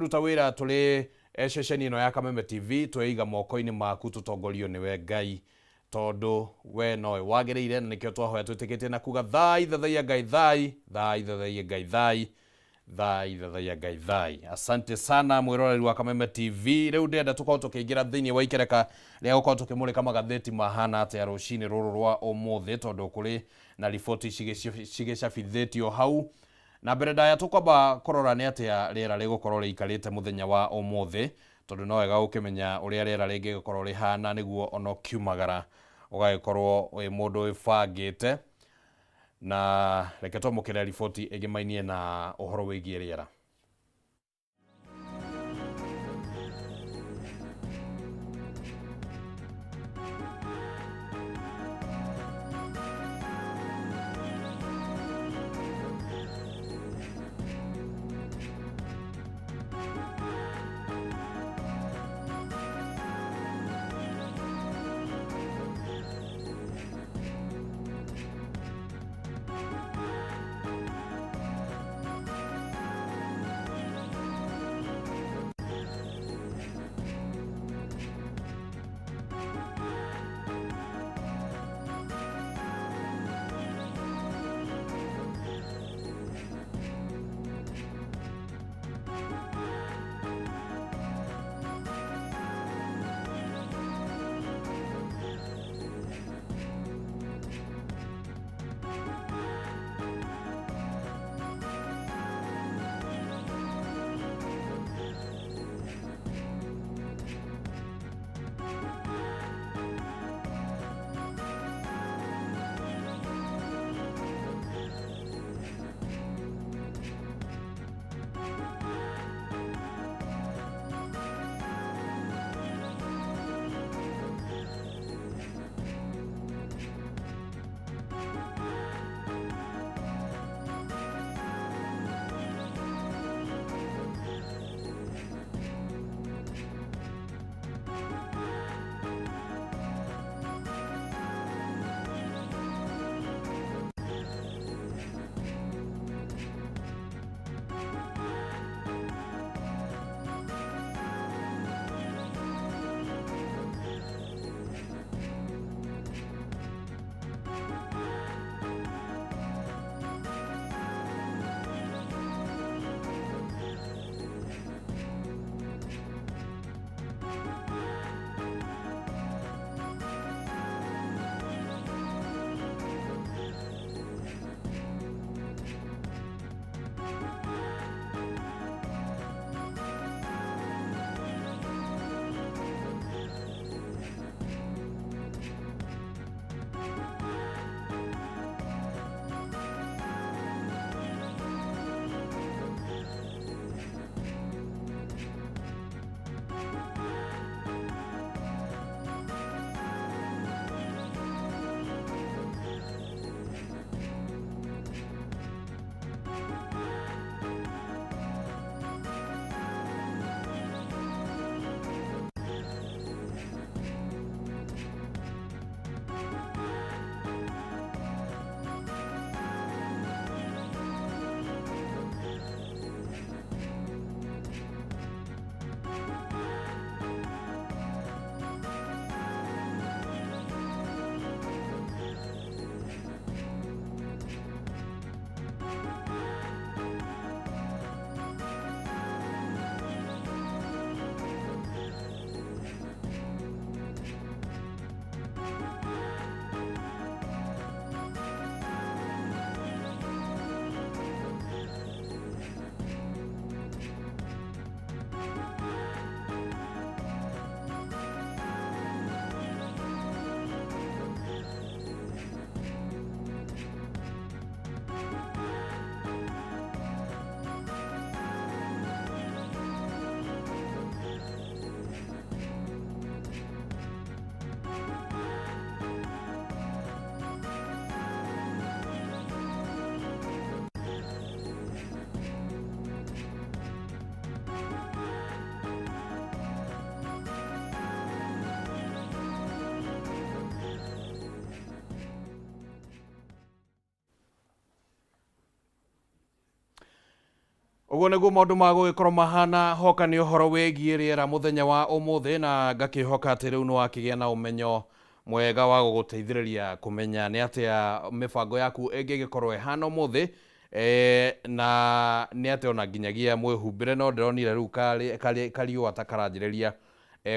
tukiruta wira tuli ceceni ino ya Kameme TV tweiga moko-ini maku tutongorio niwe Ngai tondu we nowe wagiriire na nikio twahoya twitikitie na kuga thai thathaia Ngai thai thai thathaia Ngai thai thai thathaia Ngai thai. Asante sana mwiroreri wa Kameme TV. Riu ndenda tukorwo tukiingira thiini wa ikereka ria gukorwo tukimurika magatheti mahana atia rucini ruru rwa umuthi tondu kuri na riboti cigicabithitio hau. Na mbere ndaya tukwamba kurora ni atia riera rigukorwo riikarite muthenya wa umuthi tondu no wega ukimenya uria riera ringikorwo rihana niguo ono kiumagara ugagikorwo wi mundu wibangite. Na reke twamukire riboti igimainie na uhoro wigie riera. Uguo niguo maundu ma gugikorwo mahana hoka ni uhoro wegie riera muthenya wa umuthi na ngakihoka ati riu ni wakigia na umenyo mwega wa guguteithiriria kumenya ni atia mibango yaku ingigikorwo ihana umuthi na ni atia ona nginyagia mwihumbire no ndironire riu kariu atakaranjiriria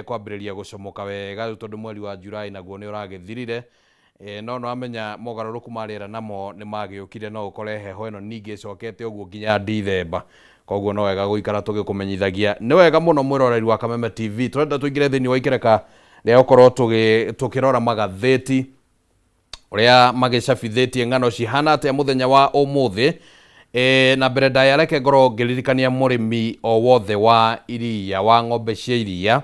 kwambiriria gucomoka wega tondu mweri wa Julai naguo ni uragithirire no amenya mogaruruku ma riera namo ni magiukire no ukore heho eno ningi cokete uguo nginya Dithemba koguo no wega guikara tugikumenyithagia ni wega muno mwiroreri wa Kameme TV turenda tuingire thini wa ikereka ria ukorwo tukirora magatheti uria magicabithitie ngano cihana atia muthenya wa umuthi na mbere ndayareke ngorwo ngiririkania murimi o wothe wa iria wa ng'ombe cia iria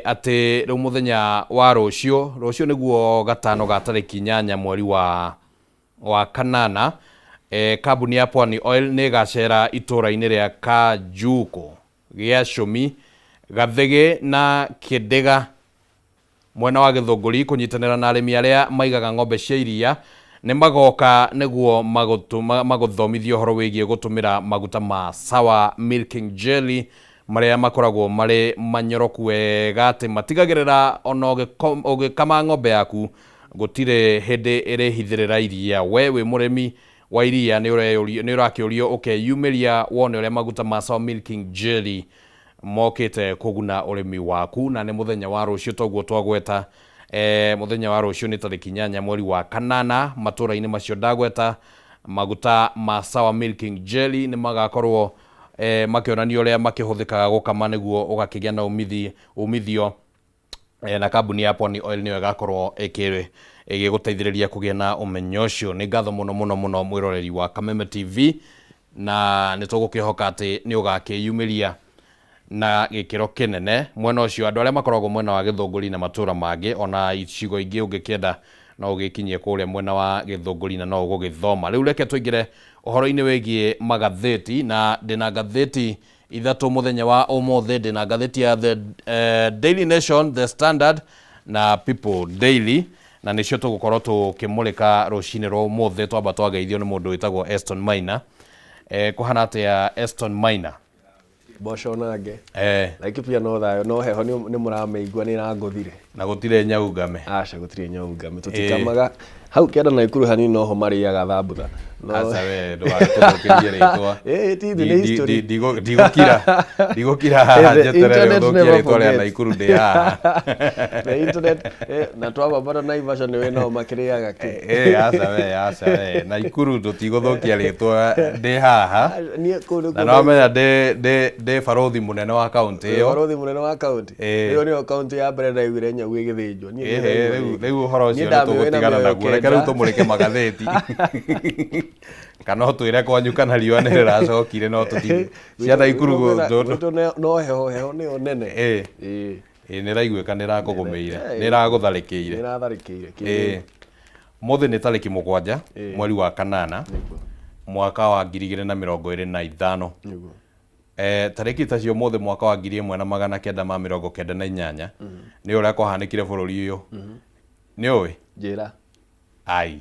ati riu muthenya wa rucio niguo gatano ga tariki 8 mweri wa kanana kambuni ya Pwani Oil ni gacera itura-ini ria Kajuko gia Cumi Gathege na Kidega mwena wa Githunguri kunyitanira na arimi aria maigaga ng'ombe cia iria ni magoka niguo maguthomithio horo wigie gutumira maguta ma Sour Milking Jelly maria makoragwo mari manyoroku wega ati matigagirira ona ugikama ng'ombe yaku gutire hindi irihithirira iria we murimi wa iria ni urakiurio ukeyumiria wone uria maguta ma Sour Milking Jelly mokite kuguna urimi waku na ni muthenya wa rucio toguo twagweta muthenya wa rucio ni tariki 8 mweri wa kanana matura-ini macio ndagweta maguta ma Sour Milking Jelly ni magakorwo makionania uria makihuthikaga gukama niguo ugakigia na umithio na kambuni ya Pwani Oil niyo igakorwo igiguteithiriria kugia na umenyo ucio ni ngatho muno mwiroreri wa Kameme TV na nitugukihoka ati ni ugakiyumiria na gikiro kinene mwena ucio andu aria makoragwo mwena wa Githunguri na matura mangi ona icigo ingi ungikienda no ugikinyie kuria mwena wa Githunguri na no ugugithoma riu reke tuingire uhoro-ini wigie magatheti na ndina gatheti ithatu muthenya wa umuthi ndina gatheti ya the Daily Nation, The Standard na People Daily na nicio tugukorwo tukimulika rucini rwa umuthi twamba twageithio ni mundu witagwo Eston Maina kuhana atia Eston Maina Boco nange like pia no thayo no heho ni murameigua ni ranguthire na gutire nyaungame aca gutire nyaungame tutikamaga hau kenda na ikuru hanini no ho mariaga thambutha no aca we ndugatukirie ritwa ti the history digukira jeterere ndokiere tole na ikuru ndi ha the internet na twaba bado na version we no makiriaga ki aca we na ikuru tutiguthukia ritwa ndi haha na no menya de farothi munene wa county yo farothi munene wa county iyo ni county ya Brenda igire nyagu igithinjwo ni riu horo ucio ni tugutigana naguo reke riu tumurike magatheti kana twire kwanyu kana riwa ni riracokire no tuti ciana ikuru no heho ni onene ni raiguika ni rakugumeire ni ragutharikire muthi ni tariki 7 mweri wa kanana mwaka wa 2025 tariki tacio muthi mwaka wa 1998 ni uria kwahanikire bururi uyu ni uwi njira ai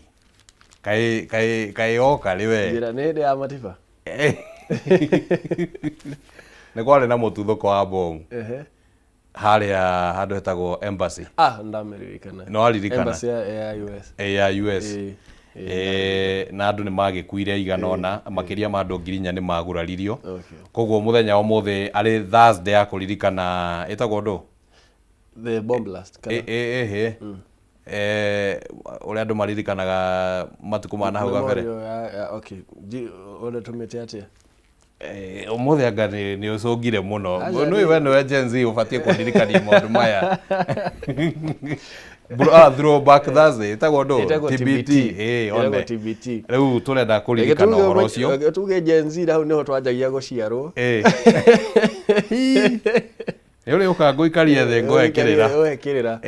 kai oka riwe njira ni ndi ya matiba ni kwari na mututhuko wa bomu haria handu hetagwo embassy ndameririkana no aririkana embassy ya US na andu ni magikuire iganona makiria ma andu 4,000 ni maguraririo koguo muthenya umuthi ari Thursday ya kuririkana etagwo ndo the bomb blast kana uria andu maririkanaga matuku ma nahau gabere okay ole tumete atia umuthi anga ni ucungire muno nui we no Gen Z ubatie kundirikania maundu maya throwback Thursday etagwo ndo TBT one TBT riu turenda kuririkana uhoro ucio tuge Gen Z hau niho twanjagia guciarwo uri ukanguikaria the ngohekirira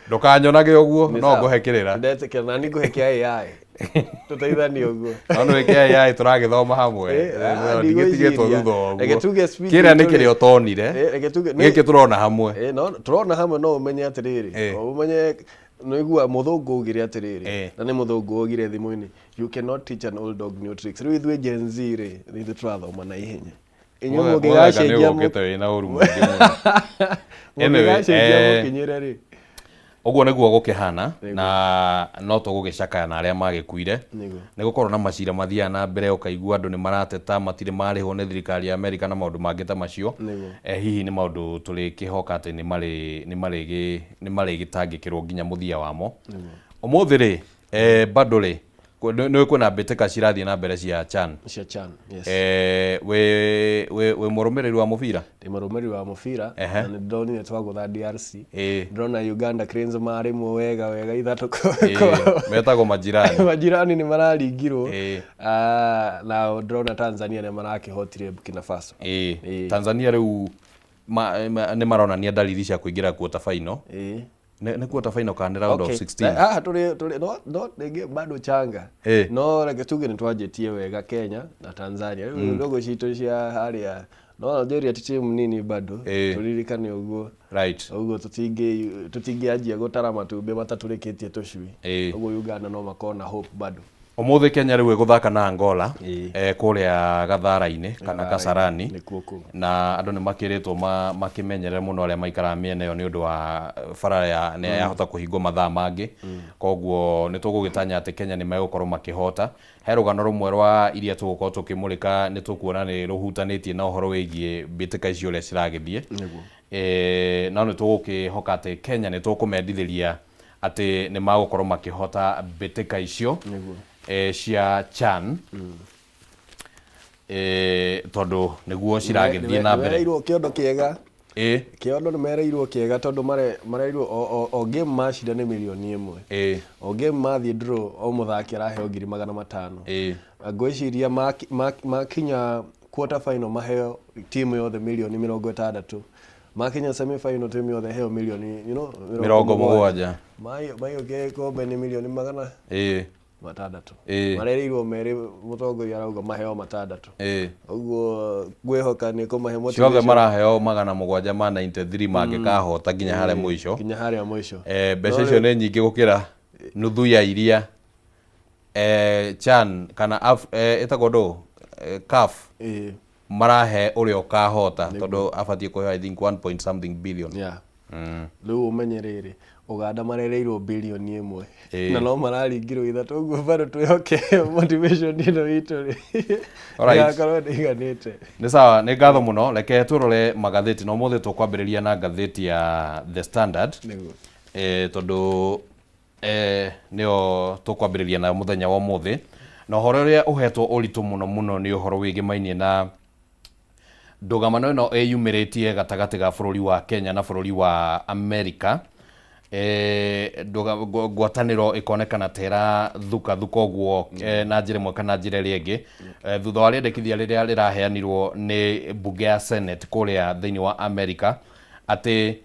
ndukanyonage uguo no ngohekirira ndetekera na ni nguhekia AI tuteithanie uguo no weke AI turagithoma hamwe ndigitigitwo thutha uguo kira nikiri utonire giki turona hamwe no turona hamwe no umenye atiriri umenye no igua muthungu ugire atiriri na ni muthungu ugire thimu-ini you cannot teach an old dog new tricks riu ithuĩ Gen Z ri ni tũrathoma na ihenya inyuĩ mũngĩgacenjia na ũru mũingĩ mũno mũngĩgacenjia mũkinyĩre ri Oguo niguo gukihana na no tugugicakaya na aria magikuire ni gukorwo na macira mathia na mbere ukaigua andu ni marateta matire marihwo ni thirikari ya America na maundu mangi ta macio hihi ni maundu tuli kihoka ati ni mari gitangikirwo nginya muthia wamo umuthi ri bado ri no kwina mbĩtĩka cirathie na mbere cia CHAN yes we murumiriri wa mubira ndi murumiriri wa mubira na ni ndonire twagutha DRC ndona Uganda Cranes mari mwe wega ithatu metagwo majirani ni mararingirwo na ndona Tanzania ni marakihotire Burkina Faso Tanzania riu ni maronania dalili cia kuingira quarter final ne quarter final kana round of 16 tuli no nige bado changa no like tuge ni twajetie wega Kenya na Tanzania ndogo cito cia haria no Nigeria timu nini bado tulilikane uguo right uguo tutingiajia gutara matumbe mataturikitie tucui uguo Uganda no makona hope bado umuthi Kenya riu guthaka na Angola kuria Gathara-ini kana Kasarani na andu ni makiritwo makimenyerera muno aria maikara miene yo ni undu wa bara ya ne yahota kuhingo mathaa mangi koguo ni tugugitanya ati Kenya ni megukorwo makihota he rugano rumwe rwa iria tugukorwo tukimulika ni tukuona ni ruhutanitie na uhoro wigie mbitika icio ria ciragithie na ni tugukihoka ati Kenya ni tukumendithiria ati ni magukorwo makihota mbitika icio cia CHAN tondu niguo ciragithie na mbere mereirwo kiondo kiega kiondo ni mereirwo kiega tondu mareirwo o game macida ni milioni 1 o game mathie draw o muthaki araheo 500,000 ngwiciria makinya quarter final maheo timu yothe milioni 60 makinya semi final timu yothe heo milioni 70 mayo kombe ni milioni 100 matandatu marereirwo mere mutongoria arauga maheo matandatu uguo ngwihoka ni kumahe motivation ciothe maraheo 793 mangikahota nginya haria muico mbeca icio ni nyingi gukira nuthu ya iria CHAN kana etagwo ndo CAF marahe uria ukahota tondu abatie kuheo I think 1 point something billion riu umenyerere Uganda marereirwo bilioni 1 na no mararingirwo ithatu uguo bado twihoke motivation ino itu ri yakorwo ndiganite ni sawa ni ngatho muno reke turore magatheti no muthi tukwambiriria na gatheti ya The Standard tondu nio tukwambiriria na muthenya wa muthi na uhoro uria uhetwo uritu muno ni uhoro wigimainie na ndugamano ino eyumiritie gatagati ga bururi wa Kenya na bururi wa America ngwataniro ikonekana tera thuka uguo na njire mwe kana njire riengi thutha wa riendekithia riria riraheanirwo ni bunge ya Senate kuria thiini wa America ati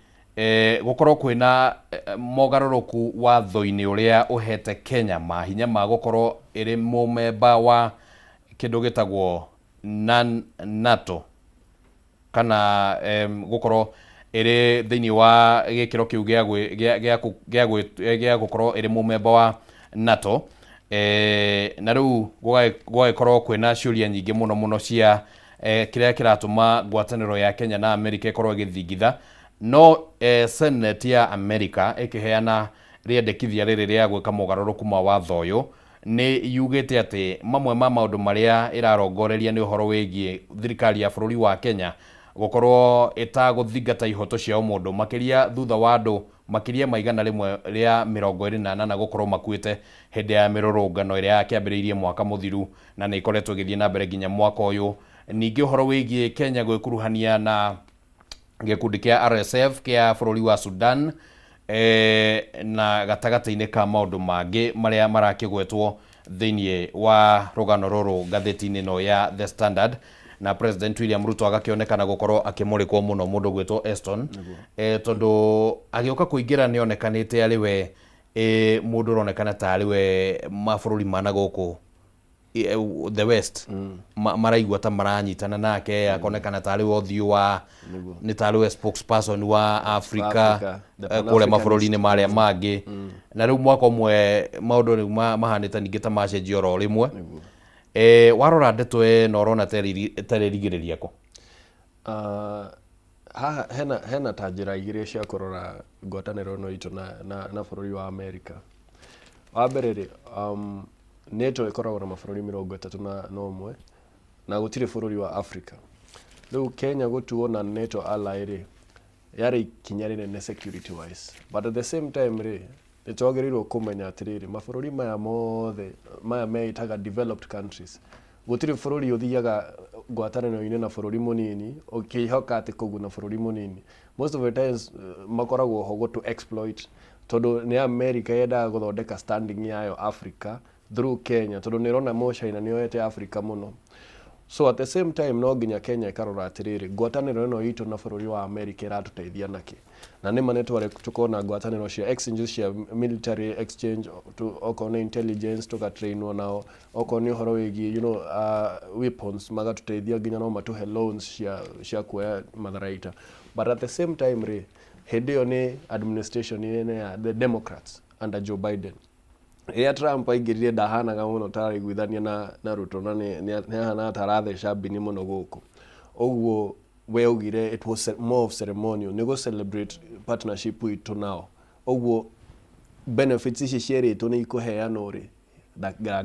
gukorwo kwina mogaruruku watho-ini uria uhete Kenya mahinya ma gukorwo iri mumemba wa kindu gitagwo NATO kana gukorwo iri thiini wa gikiro kiu gia gukorwo iri mumemba wa NATO na riu gwagikorwo kwina ciuria nyingi muno cia kiria kiratuma ngwataniro ya Kenya na America ikorwo igithingitha no Senate ya America ikiheana riendekithia riri ria gwika mugaruruku ma watho uyu ni yugite ati mamwe ma maundu maria irarongoreria ni uhoro wigie thirikari ya bururi wa Kenya gukorwo itaguthingata ihoto cia mundu makiria thutha wa andu makiria maigana rimwe ria 28 gukorwo makuite hindi ya mirurungano iria yakiambiriirie mwaka muthiru na ni ikoretwo igithie na mbere nginya mwaka uyu ningi uhoro wigie Kenya gwikuruhania na gikundi kia RSF kia bururi wa Sudan na gatagati-ini ka maundu mangi maria marakigwetwo thiini wa rugano ruru gatheti-ini no ya The Standard na President William Ruto agakionekana gukorwo akimurikwo muno mundu gwetwo Eston tondu agioka kuingira ni onekanite ariwe mundu ronekana ta ariwe mabururi mana guku the West maraigua ta maranyitana nake akonekana tari wothio wa ni tari we spokesperson wa Africa kule mabũrũri-inĩ marĩa mangĩ na rĩu mwaka ũmwe maũndũ rĩu mahanĩte ningĩ ta macenjia oro rĩmwe warora ndeto ĩno ũrona terĩrigĩrĩria kũ? Haha hena ta njĩra igĩrĩ cia kũrora ngwatanĩro ĩno itũ na bũrũri wa America. Wa mbere rĩ NATO ĩkoragwo na mabũrũri 31 na gũtirĩ bũrũri wa Africa. Rĩu Kenya gũtuo na NATO ally rĩ yarĩ ikinya rĩnene security wise, but at the same time rĩ nĩtwagĩrĩirwo kũmenya atĩrĩrĩ mabũrũri maya mothe maya meitaga developed countries gũtirĩ bũrũri ũthiaga ngwatanĩro-inĩ na bũrũri mũnini ũkĩhoka atĩ kũguna bũrũri mũnini. Most of the times makoragwo ho to exploit, tondũ nĩ America yendaga gũthondeka standing yayo Africa through Kenya, tondũ nĩrona mo China nĩoete Africa mũno. So at the same time no nginya Kenya ikarora atĩrĩrĩ ngwatanĩro ĩno itũ na bũrũri wa America ĩratũteithia naki, na nĩ manetware tukona ngwatanĩro cia exchanges cia military exchange okorwo nĩ intelligence tugatrainwo nao, okorwo nĩ ũhoro wĩgiĩ weapons magatũteithia nginya no matuhe loans cia kuoya matharaita. But at the same time rĩ hĩndĩ ĩyo nĩ administration ya the Democrats under Joe Biden. Trump aingĩrire ndahanaga mũno tarĩiguithania na Ruto na nĩahana taratheca mbini mũno gũkũ. Ũguo we ugire it was more of ceremonial nĩguo celebrate partnership witũ nao. Ũguo benefits ici cierĩtwo nĩ ikũheanwo rĩ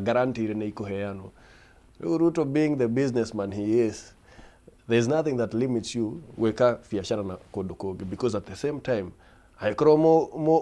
guarantee nĩ ikũheanwo. Ruto being the businessman he is, there's nothing that limits you gwĩka biacara na kũndũ kũngĩ, because at the same time haikorwo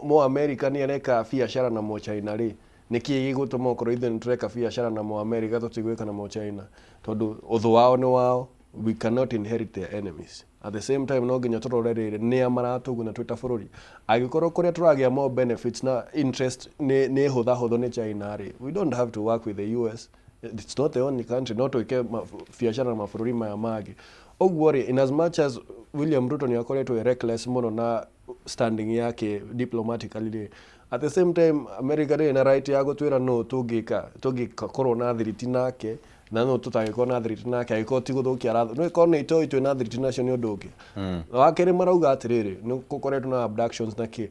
mo America nĩ areka biacara na mo China rĩ nĩkĩ gĩgũtũma okorwo ithe nĩtũreka biacara na mo America tũtigwĩka na mo China, tondũ ũthũ wao nĩ wao. We cannot inherit their enemies. At the same time no nginya tũrore rĩrĩ nĩa maratũguna twĩ ta bũrũri. Angĩkorwo kũrĩa tũragĩa more benefits na interest nĩ hũthahũthũ nĩ China rĩ, we don't have to work with the US. It's not the only country, no twĩke biacara na mabũrũri maya mangĩ. Ũguo rĩ, in as much as William Ruto nĩ akoretwo reckless mũno na standing yake diplomatically, at the same time America rĩ na right ya gũtwĩra no tũngĩkorwo na thiriti nake na no tutagĩkorwo na thiriti nake agĩkorwo ti gũthũkia aratho no ĩkorwo nĩ itoĩ twĩ na thiriti nacio nĩ ũndũ ũngĩ. Wa kerĩ marauga atĩrĩrĩ nĩ gũkoretwo na abductions na kĩ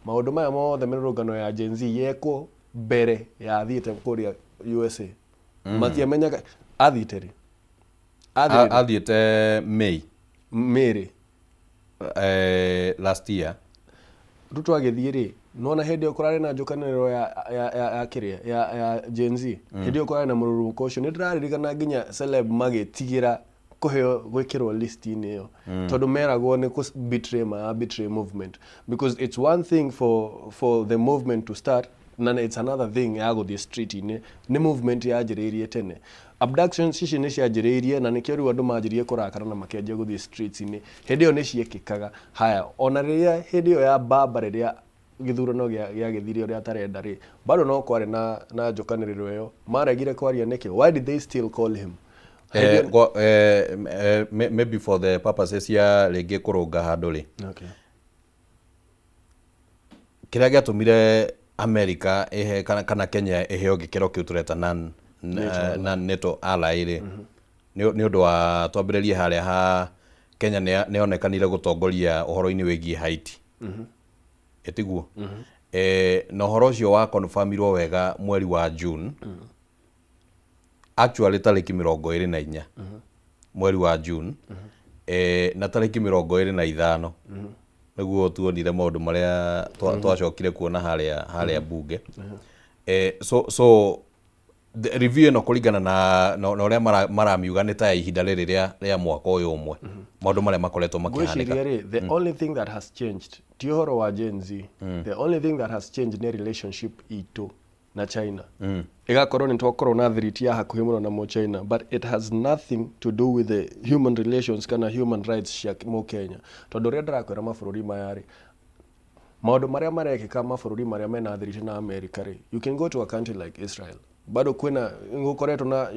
maũndũ maya mothe mĩrũrũngano ya Gen Z yekwo mbere ya thiĩte kũrĩa USA. Matiamenyaga athiĩte rĩ athiĩte May last year. Ruto agĩthiĩ rĩ nona hĩndĩ ĩyo kũrarĩ na njũkanĩrĩro ya kĩrĩa ya Gen Z hĩndĩ ĩyo kũrarĩ na mũrũrũngano ũcio nĩndĩraririkana nginya celeb magĩtigĩra kũheo gwĩkĩrwo list-inĩ ĩyo tondũ meragwo nĩ betray movement, because it's one thing for the movement to start na it's another thing ya gũthiĩ street-inĩ nĩ movement yanjĩrĩirie tene. Abductions ici nĩ cianjĩrĩirie na nĩkĩo rĩu andũ manjĩrie kũrakara na makĩanjia gũthiĩ streets-inĩ hĩndĩ ĩyo nĩ ciekĩkaga. Haya ona rĩrĩa hĩndĩ ĩyo ya mbamba rĩrĩa gĩthurano gĩagĩthire ũrĩa atarenda rĩ bado no kwarĩ na njũkanĩrĩro ĩyo maregire kwaria nĩkĩ? Why did they still call him? Maybe for the purposes ya rĩngĩ kũrũnga handũ rĩ. Okay. Kĩrĩa gĩatũmire America kana Kenya ĩheo gĩkĩro kĩu tũreta NATO ally rĩ nĩ ũndũ wa twambĩrĩrie harĩa ha Kenya nĩ onekanire gũtongoria ũhoro-inĩ wĩgiĩ Haiti. Etiguo na ũhoro ũcio wa confirmirwo wega mweri wa June. Actually tarĩki 24 mweri wa June na tarĩki 25 nĩguo tuonire maũndũ marĩa twacokire kuona harĩa bunge. So the review ĩno kũringana na ũrĩa maramiuga nĩ ta ihinda rĩrĩ rĩa mwaka ũyũ ũmwe maũndũ marĩa makoretwo makĩhanĩka. The only thing that has changed ti ũhoro wa Gen Z. The only thing that has changed nĩ relationship itũ na China. Ĩgakorwo nĩ twakorwo na thiriti ya hakuhĩ mũno na mo China, but it has nothing to do with the human relations kana human rights cia mo Kenya. Tondũ rĩrĩa ndĩrakwĩra mabũrũri maya rĩ maũndũ marĩa marekĩka mabũrũri marĩa mena thiriti na America rĩ, you can go to a country like Israel bado kwĩna gũkoretwo na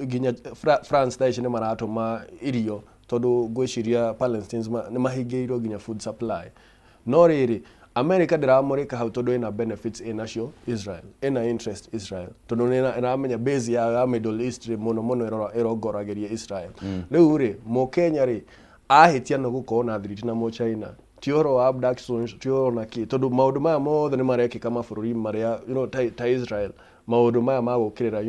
nginya France thaa ici nĩ maratũma irio tondũ gwĩciria Palestinians nĩ mahingĩirwo nginya food supply. No rĩrĩ America ndiramurika hau tondu ina benefits inacio Israel, ina interest Israel, tondu iramenya base ya Middle East muno irongoragiria Israel. Riu ri mu Kenya ri ahitia no gukorwo na thiriti na mu China tioro wa abductions tioro na ki tondu maundu maya mothe ni marekika mabũrũri maria ta Israel, maundu maya magukirira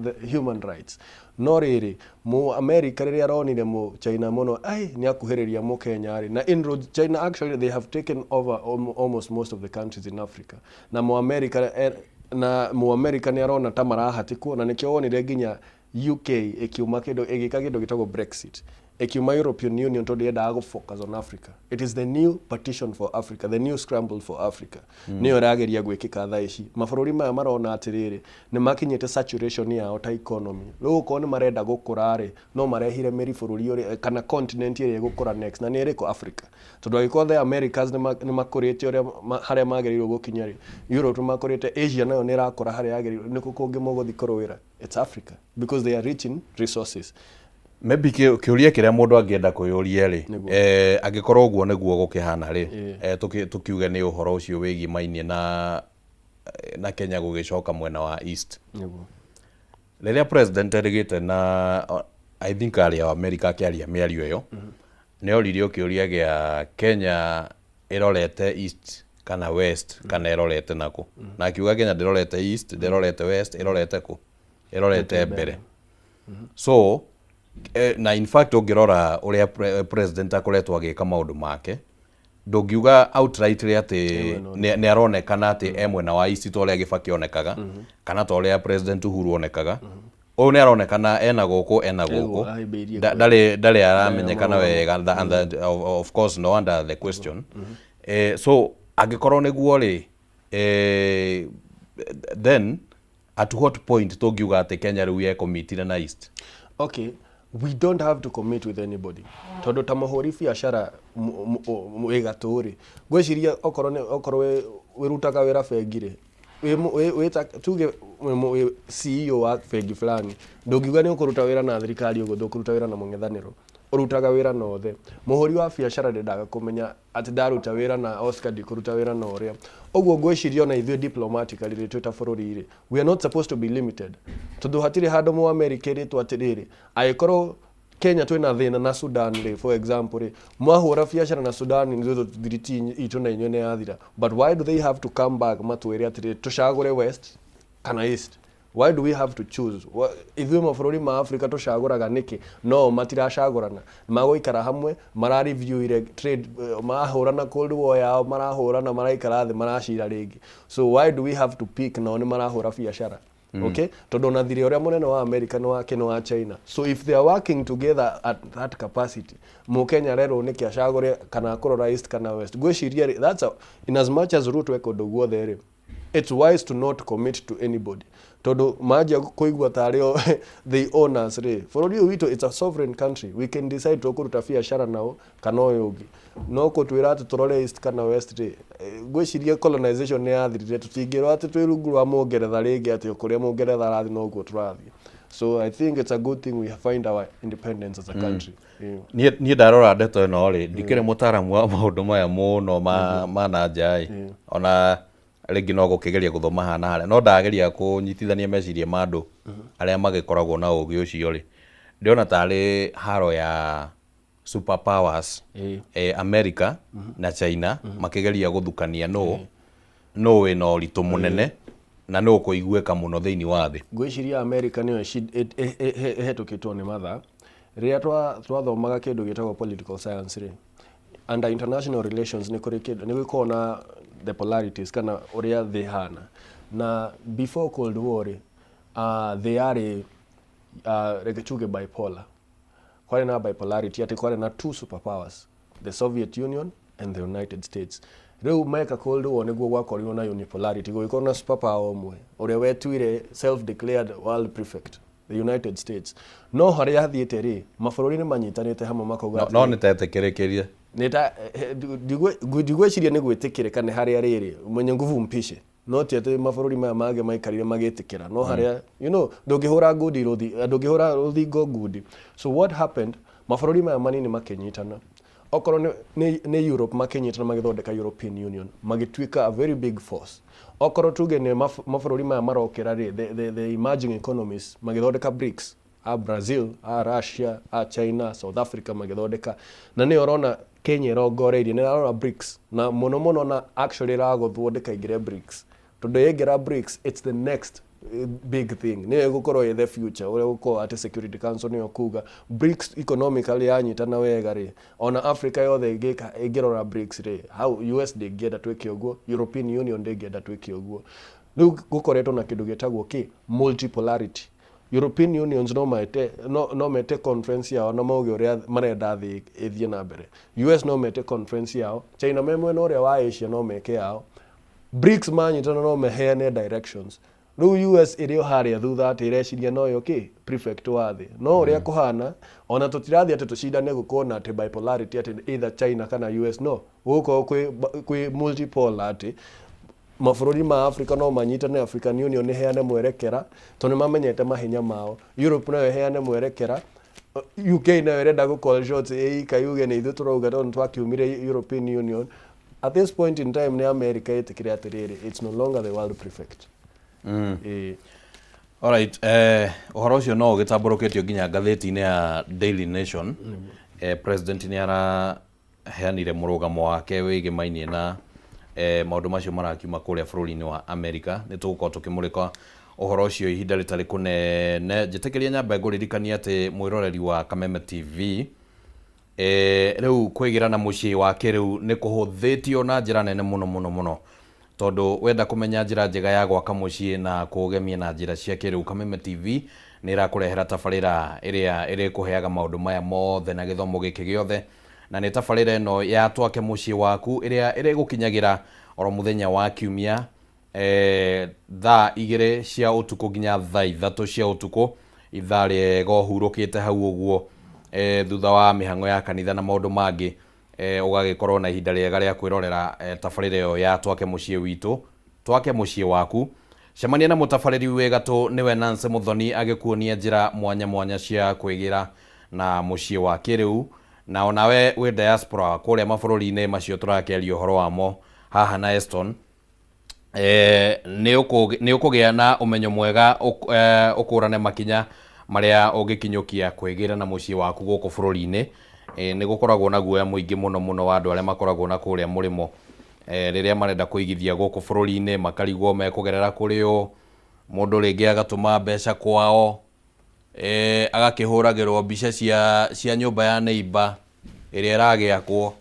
the human rights. No riri mu America riria aronire mu China muno ni akuhiriria mu Kenya ri na inroads China actually they have taken over almost most of the countries in Africa na mu America ni arona ta marahatikwo na nikio wonire nginya UK ikiuma igika kindu gitagwo Brexit, ikiuma European Union tondu yendaga go focus on Africa. It is the new partition for Africa, the new scramble for Africa. Niyo rageria gwikika thaa ici mabũrũri maya marona atiriri ni makinyite saturation yao ta economy. Riu ko ni marenda gukura ri no marehire meri bũrũri uri kana continent iri gukura next na ni iriko Africa. Tondu agiko the Americas ni makurite uri haria magerirwo gukinya ri Europe makurite, Asia nayo ni rakura haria yagerirwo ni kukungi muguthi kurwira. It's Africa because they are rich in resources. Maybe kiuria kiria mundu angienda kuyuria ri agikorwo guo niguo gukihana ri tukiuge ni uhoro ucio wigi mainie na Kenya gugicoka mwena wa east. Riria president erigite na I think aria America akiaria miario yo ni oririo kiuria gia Kenya irorete east kana west kana irorete nako na akiuga Kenya ndirorete east ndirorete west irorete ku irorete mbere. So na in fact ungirora uria president akoretwo agika maundu make ndungiuga outrightly ati ni aronekana ati mwena wa east to uria Kibaki onekaga kana to uria president Uhuru onekaga. O ni aronekana ena guku ndari aramenyekana wega and of course no under the question. So agikorwo niguo ri then at what point tungiuga ati Kenya riu yekomitire na east? Okay, we don't have to commit with anybody. Tondu ta muhuri biashara wigaturi gwiciria okorwo wirutaga wira bengire wita tuge CEO wa bengi fulani ndungiuga ni ukuruta wira na thirikari ugo ndukuruta wira na mung'ethaniro, urutaga wira na othe. Muhuri wa biashara ndendaga kumenya ati ndaruta wira na Oscar ndikuruta wira na uria oguo gwiciria na ithuĩ diplomatically ri twita bururi ri we are not supposed to be limited tondu hatire handu mu America ritwa atiriri aikorwo Kenya twina thina na Sudan ri for example ri mwahura biashara na Sudan nithu thiriti itu na inyone yathira, but why do they have to come back matwire atiri tushagure west kana east? Why do we have to choose? Ithuĩ mabũrũri ma Africa tushaguraga niki no matiracagurana magoikara hamwe mara review ire trade marahurana cold war yao marahurana maraikara thi maracira ringi. So why do we have to pick no ni marahura biashara? Okay, tondu na thire uria munene wa America no wa China. So if they are working together at that capacity mu Kenya rero niki acagure kana kurora east kana west gwiciria that's in as much as root we kundu guothe ri it's wise to not commit to anybody tondu maji kuigwa tario they own us ri bururi witu it's a sovereign country, we can decide to kuruta biashara nao kana oyugi no kutwira ati turore east kana west ri gwiciria colonization ni yathirire tutingirwa ati twirungu rwa Mungeretha ringi ati kuria Mungeretha arathi no guo turathi. So I think it's a good thing we find our independence as a country. Ni ndarora ndeto ino ri ndikire mutaramu wa maundu maya muno ma na njai ona ringi no gukigeria guthoma hana haria no ndageria kunyitithania meciria ma andu aria magikoragwo na ugi ucio ri ndiona tari haro ya superpowers America na China makigeria guthukania no we no ritu munene na no kuiguika muno thiini wa thi. Gwiciria America niyo hetukitwo ni matha riria twathomaga kindu gitagwo political science ri under international relations ni kuri kindu ni gwikona the polarities kana uria they hana na before Cold War they are regechuge bipolar. Kwari na bipolarity ati kwari na two superpowers, the Soviet Union and the United States. Riu maika Cold War niguo gwakorirwo na unipolarity gwikona na superpower umwe uria wetwire self-declared world prefect, the United States. No haria hathiite ri mabũrũri ni manyitanite hamwe makauga no nitetekerekerie nita ndigweciria ni gwitikirika ni haria riri mwenye nguvu mpishe no ti ati mabũrũri maya mage maikarire magitikira no haria ndungihura ngudi ruthi ndungihura ruthingo ngudi. So what happened, mabũrũri maya manini makinyitana okoro ni Europe makenyitana magithondeka European Union magituika a very big force. Okoro tuge ne mabũrũri maya marokera ri the emerging economies magithondeka BRICS, a Brazil, a Russia, a China, South Africa magithondeka, na ni orona Kenya irongoreirie ni orona BRICS, na muno na actually ragothondeka igire BRICS. Tondu yegera BRICS, it's the next big thing. Ni gukorwo in the future ure gukorwo at Security Council ni okuga BRICS economically yanyitana wega ri ona Africa yothe igirora BRICS ri how US ngenda twike uguo, European Union ngenda twike uguo. Riu gukoretwo na kindu getagwo multipolarity. European Unions no mete conference yao na mauge uria marenda thi ithie na mbere. US no mete conference yao, China memwe no uria wa Asia no meke yao. BRICS manyitana no meheane directions. Riu US irio haria thutha ati ireciria no yo prefect wa thi no uria kuhana ona tutirathi ati tucindane gukona ati bipolarity ati either China kana US no guko kwi multipolar ati mabũrũri ma Africa no manyitane, African Union heane mwerekera tondu mamenyete mahinya mao, Europe nayo heane mwerekera, UK nayo irenda gukall shots ikayuge ni ithu turauga tondu twakiumire European Union. At this point in time ni America itikire atiriri, it's no longer the world prefect. Alright, uhoro ucio no gitamburuketio nginya ngatheti-ini ya Daily Nation. President ni ara heanire murugamo wake wigimainie na maundu macio marakiuma kuria bũrũri-inĩ wa America. Ni tugukorwo tukimurika uhoro ucio ihinda ritari kunene. Njitikiria nyamba nguririkania ati mwiroreri wa Kameme TV riu kwigira na mucii wake riu ni kuhuthitio na njira nene muno tondu wenda kumenya njira njega ya gwaka mucii na kugemia na njira cia kiriu, Kameme TV ni irakurehera tabarira iria irikuheaga maundu maya mothe na githomo giki giothe, na ni tabarira ino ya twake mucii waku iria irigukinyagira oro muthenya wa kiumia thaa 2 cia utuku nginya thaa 3 cia utuku, ithaa riega hurukite hau uguo thutha wa mihango ya kanitha na maundu mangi, ugagikorwo na ihinda riega ria kwirorera tabarira yo ya twake mucii witu, twake mucii waku. Cemania na mutabariri wega tu niwe Nancy Muthoni agikuonia njira mwanya cia kwigira na mucii wa kiriu, na onawe wi diaspora kuria mabũrũri-inĩ macio turakeria uhoro wamo haha na Eston, ni ukugia na umenyo mwega ukurane makinya maria ungikinyukia kwigira na mucii waku guku bũrũri-inĩ. Ni gukoragwo na guoya muingi muno wa andu aria makoragwo na kuria murimo riria marenda kuigithia guku bũrũri-inĩ, makarigwo mekugerera kurio mundu ringi agatuma mbeca kwao, agakihuragirwo mbica cia nyumba ya neighbor iria iragiakwo,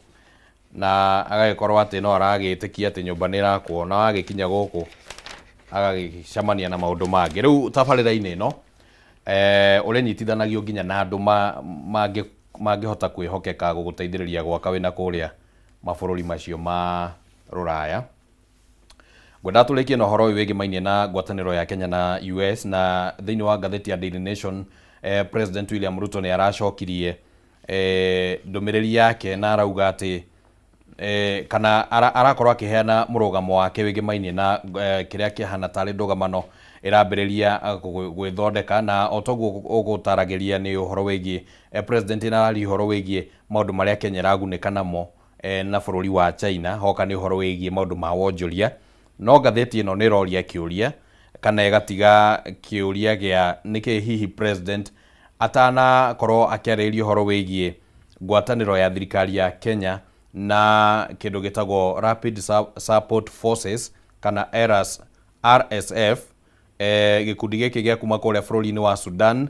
na agagikorwo ati no aragitikia ati nyumba ni irakwo, na wagikinya guku agagicamania na maundu mangi. Riu tabarira-ini ino urinyitithanagio nginya na andu mangihota kwihokeka guguteithiriria gwaka wina kuria mabũrũri macio ma Ruraya. Gwenda turikie na uhoro wigimainie na ngwataniro ya Kenya na US, na thiini wa ngatheti ya Daily Nation President William Ruto ni aracokirie ndumiriri yake na arauga ati kana arakorwo akiheana murugamo wake wigimainie na kiria kihana tari ndugamano irambiriria gwithondeka, na otoguo ugutaragiria ni uhoro wigie president na ari uhoro wigie maundu maria Kenya iragunika namo na bũrũri wa China, hoka ni uhoro wigie maundu ma wonjoria. No ngatheti ino ni roria kiuria kana igatiga kiuria gia niki hihi president atana korwo akiariria uhoro wigie ngwataniro ya thirikari ya Kenya na kindu gitagwo Rapid Support Forces kana RSF, gikundi giki gia kuma kuria bũrũri-inĩ wa Sudan,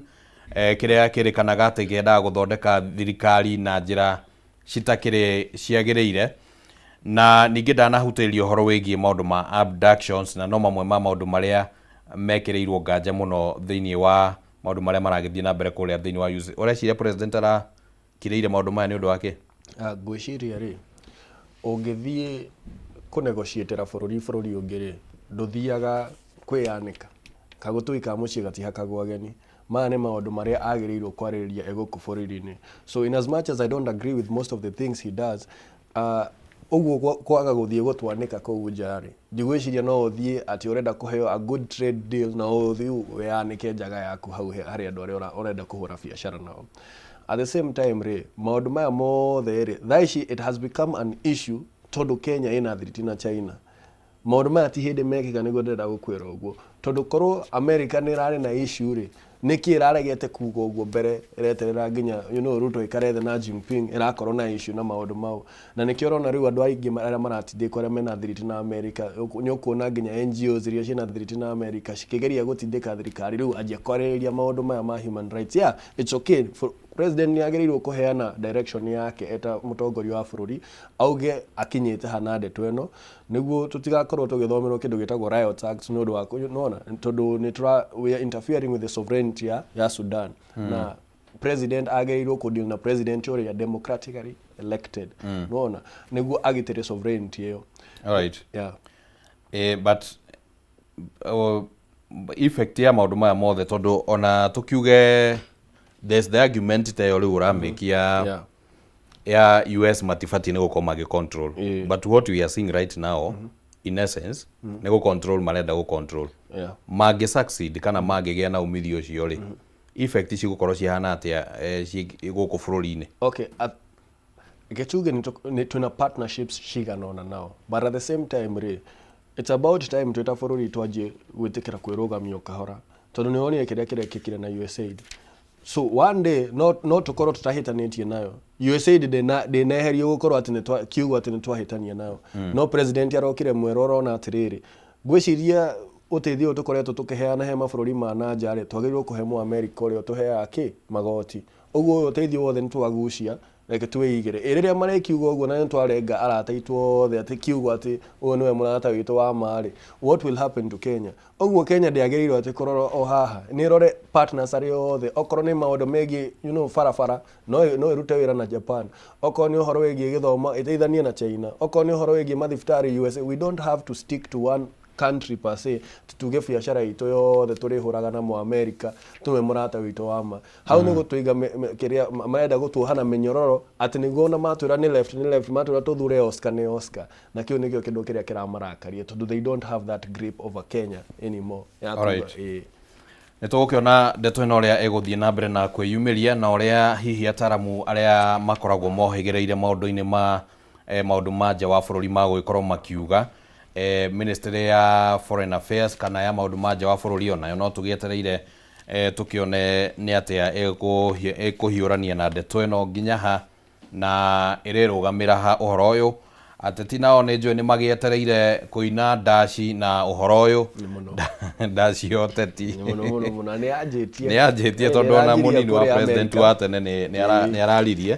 kiria kirikanaga ati giendaga guthondeka thirikari na njira citakire ciagiriire, na ningi ndanahutirio uhoro wigie maundu ma abductions, na no mamwe ma maundu maria mekireirwo nganja muno thiini wa maundu maria maragithie na mbere kuria thiini wa use. Ureciria president ara kireire maundu maya ni undu wake? Ngwiciria ri ungithie kunegotiatera bũrũri ungi ri nduthiaga kwianika kagutuika mucii gatihakagwo ageni. Maya ni maundu maria agiriirwo kwarĩrĩria eguku bũrũri-inĩ. So in as much as I don't agree with most of the things he does, uguo kwaga guthie gutwanika kuu njari, ndigwiciria no uthie ati urenda kuheo a good trade deal na uthie weanike njaga yaku hau hari andu aria urenda kuhura biacara nao. at the same time re maundu maya mothe re thaici it has become an issue tondu Kenya ina thiriti na China. Maundu maya ti hindi mekika niguo ndenda gukwira uguo tondu korwo America ni rari na issue ri niki iraregete kuga uguo mbere ireterera nginya Ruto ikarethe na Jinping irakorwo na issue na maundu mau na niki urona riu andu aingi aria maratindika aria mena thiriti na America nyokuona nginya NGOs iria ciina thiriti na America cikigeria gutindika thirikari riu anjia kwaririria maundu maya ma human rights. Yeah, it's okay for president ni agerirwo kuheana direction yake eta mutongoria wa bururi auge akinyite hana ndeto eno niguo tutigakorwo tugithomerwo kindu gitagwo riot acts ni undu wa kuona tondu ni we are interfering with the sovereignty ya Sudan na president agerirwo ku deal na president uri democratically elected unaona niguo agitire sovereignty yo. All right. Yeah. But effect ya maundu maya mothe tondu ona tukiuge there's the argument ta yori uramekia ya US matifati ni gukoma magi control but what we are seeing right now in essence ni go control marenda go control magi succeed kana magi gea na umithio cio ri effect ci gukorwo cihana atia guku bururi-ini. Okay, getuge ni tuna partnerships shiganona nao but at the same time re it's about time twita bururi twaje gwitikira kwirugamio kahora tondu ni woni kiria kire na USAID. So one day not tukorwo tutahitanitie nayo USAID de neherio gukorwo ati nitwa kiugo ati nitwahitania nayo no president arokire mweroro na atiriri gwiciria uteithio tukoretwo tukiheana he mabururi ma nanja ri twagirwo kuhe mu America uri tuheaga ki magoti uguo uteithio wothe nitwagucia reke tuigire iriria marekiugo uguo na ntwarenga arataitwo othe ati kiugo ati uyu niwe murata witu wa mari what will happen to Kenya uguo Kenya ndiagirirwo ati kororo o haha ni rore partners ari othe okorwo ni maundu megi farafara no irute wira na Japan okorwo ni uhoro wegi githoma iteithanie na China okorwo ni uhoro wegi mathifitari USA we don't have to stick to one country per se tuge biashara itu yothe turi huraga na mu America tume murata witu wama hau ni gutuiga kiria marenda gutuhana menyororo ati niguo na matura ni left matura tuthure Oscar na kio nikio kindu kiria kiramarakaria tondu they don't have that grip over Kenya anymore. Alright. Nitugukiona ndeto ino ria eguthie na mbere na kwiyumiria na uria hihi ataramu aria makoragwo mohigereire maundu-ini ma maundu ma nja wa bururi ma guikorwo makiuga Ministry ya Foreign Affairs kana ya maundu ma nja wa bururi ona no tugietereire tukione ni atia ekuhiurania na ndeto ino nginya ha na irirugamira ha uhoro uyu ateti nao ni njui ni magietereire kuina ndaci na uhoro uyu ndaci yoteti ni anjitie tondu ona munini wa president wa tene ni araririe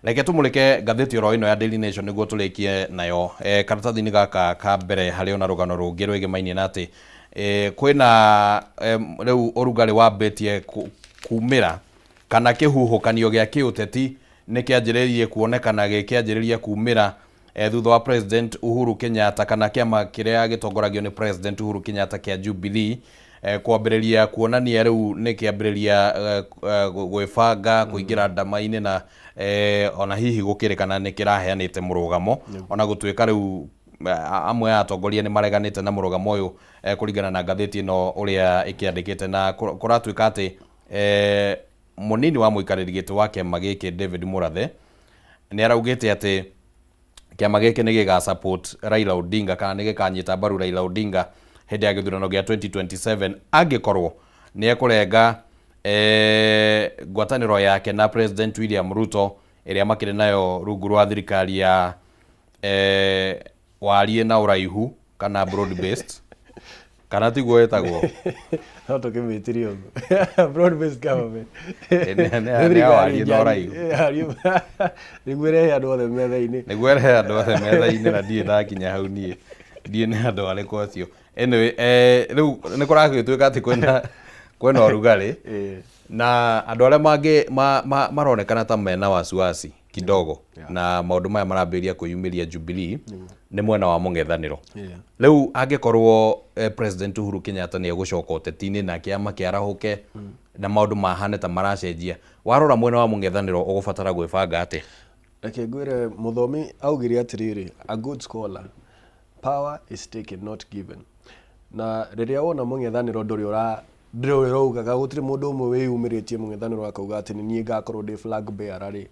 reke tumulike ngatheti oro ino ya Daily Nation niguo tulikie nayo karatathi-ini gaka ka mbere hari ona rugano rungi rwigimainie na ati kwina riu urugari wa betie kumira kana kihuhukanio gia kiuteti ni kianjiririe kuonekana gikianjiriria kumira thutha wa President Uhuru Kenyatta kana kiama kiria gitongoragio ni President Uhuru Kenyatta kia Jubilee kwambiriria kuonania riu ni kiambiriria gwibanga kuingira ndama-ini na ona hihi gukirikana ni kiraheanite murugamo ona gutuika riu amwe atongoria ni mareganite na murugamo uyu kuringana na ngatheti ino uria ikiandikite na kuratuika ati munini wa muikariri giti wa kiama giki David Murathe ni araugite ati kiama giki ni giga support Raila Odinga kana ni gikanyita mbaru Raila Odinga hindi ya githurano gia 2027 angikorwo ni ekurenga ngwataniro yake na President William Ruto iria makire nayo rungu rwa thirikari ya warie na uraihu kana broad based kana tiguo etagwo no tukimitirio broad based government ne warie na uraihu niguire andu othe metha-ini na ndie ndakinya hau nie ndie ne andu ariko acio anyway riu ni kuragituika ati kwena urugari na andu aria mangi maronekana ta mena wasiwasi kidogo na maundu maya marambiria kuyumiria Jubilee ni mwena wa mung'ethaniro riu angikorwo President Uhuru Kenyatta ni egucoka uteti-ini na kiama kiarahuke na maundu mahane ta maracenjia warora mwena wa mung'ethaniro ugubatara gwibanga ati reke ngwire muthomi augire atiriri a good scholar power is taken not given na riria wona mung'ethaniro nduri ndiro raugaga gutire mundu umwe wiyumiritie mung'ethaniro akauga ati ni nie ngakorwo ndi flag bearer ri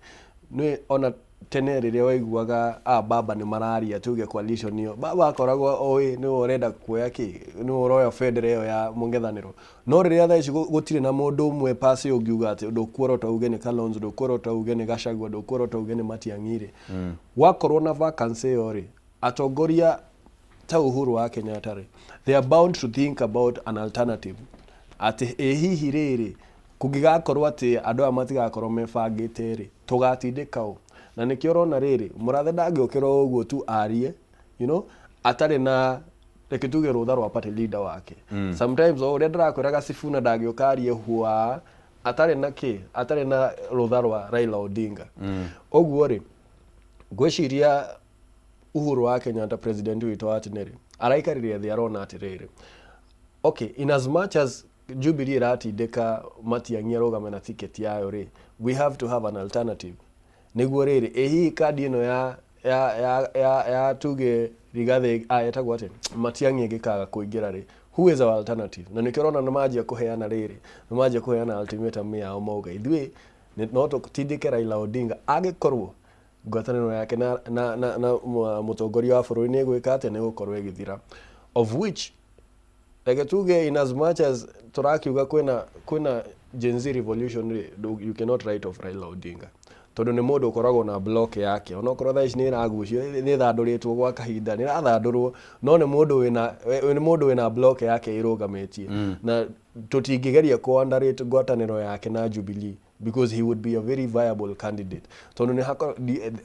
ni ona tene riria waiguaga baba ni mararia tuge coalition iyo baba akoragwo oi ni urenda kuoya ki ni uroya federa iyo ya mung'ethaniro no riria thaici gutire na mundu umwe pasi ungiuga ati ndukuorota uge ni Kalonzo ndukuorota uge ni Gachagua ndukuorota uge ni Matiang'i wakorwo na vacancy iyo ri atongoria ta Uhuru wa Kenyatta ri they are bound to think about an alternative ati hihi riri kungigakorwo ati andu aya matigakorwo mebangite ri tugatindika u na nikio rona riri murathe ndangĩokĩra ũguo tu arie atari na reke tuge rutha rwa party leader wake sometimes o uria ndirakwiraga Sifuna ndangĩoka arie hua atari na rutha rwa Raila Odinga ũguo ri ngwĩciria Uhuru wa Kenyatta president witu wa tene araikaririe thĩ arona atiriri okay in as much as Jubilee ratindika Matiang'i arugame na ticket yayo ri we have to have an alternative niguo riri hihi kadi ino ya tuge Rigathi etagwo ati Matiang'i ngikaga kuingira ri who is our alternative na nikirona na majia kuheana riri na majia kuheana ultimatum yao mauga ithwe no tindike Raila Odinga agikorwo ngwataniro yake na mutongoria wa bururi ni gwika ati ni gukorwo igithira of which like tuge in as much as turakiuga kwina Gen Z revolution you cannot write off Raila Odinga tondu ni mundu ukoragwo na block yake ona ukorwo thaici ni iragucio ni thanduritwo gwa kahinda ni rathandurwo no ni mundu wina block yake irugametie na tutingigeria ku underrate ngwataniro yake na Jubilee because he would be a very viable candidate tondu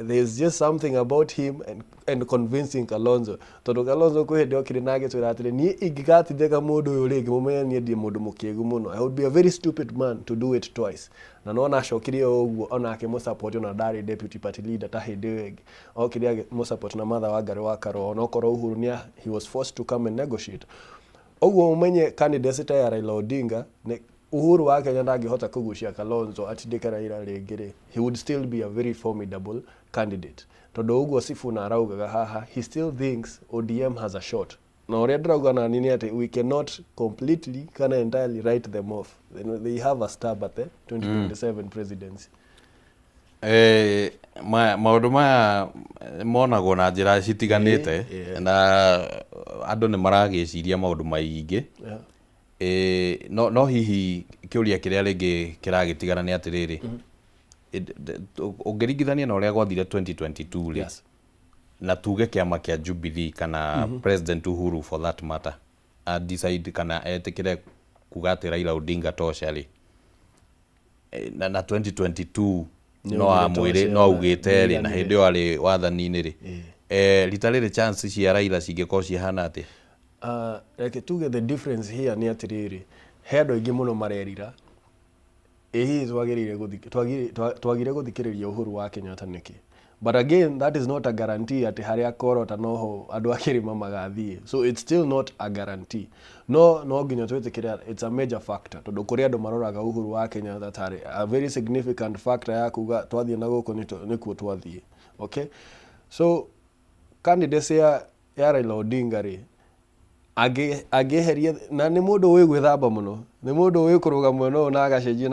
there's just something about him and convincing Kalonzo tondu Kalonzo kuhende okire nage twira atire ni ingigatindeka mundu uyu ringi mumenye ni ndi mundu mukiegu muno I would be a very stupid man to do it twice na no na shokirie uguo ona ake support ona ndari deputy party leader ta hindi wengi okire support na Martha Wangari wa Karo ona okoro Uhuru ni he was forced to come and negotiate uguo umenye candidacy ya Raila Odinga Uhuru wa Kenya ndangihota kugucia Kalonzo atindika Raila ringire he would still be a very formidable candidate tondu uguo Sifuna araugaga haha he still thinks ODM has a shot na uria ndirauga na nini ati we cannot completely entirely write them off they have a stab at the 2027 presidency maundu maya monagwo na njira citiganite na andu ni maragiciria maundu maingi no hihi kiuria kiria ringi kiragitigana ni atiriri ungiringithania na uria gwathire 2022 ri na tuge kiama kia Jubilee kana President Uhuru for that matter decide kana etikire kuga ati Raila Odinga tosha ri na 2022 no amwire no ugite ri na hindi ari wathani-ini ri rita riri chance cia Raila cingiko cihana ati like tuge the difference here ni atiriri hedo ingi muno marerira ehi twagire guthikiriria Uhuru wa Kenyatta niki but again that is not a guarantee ati haria korota noho andu akirima magathie so it's still not a guarantee no nginya twitikiria it's a major factor tondu kuria andu maroraga Uhuru wa Kenyatta tari a very significant factor ya kuga twathie na guku nikuo twathie okay so candidacy ya Raila Odinga ri ageheria na ni mundu wi gwithamba muno ni mundu wi kuruga muno na agacenjia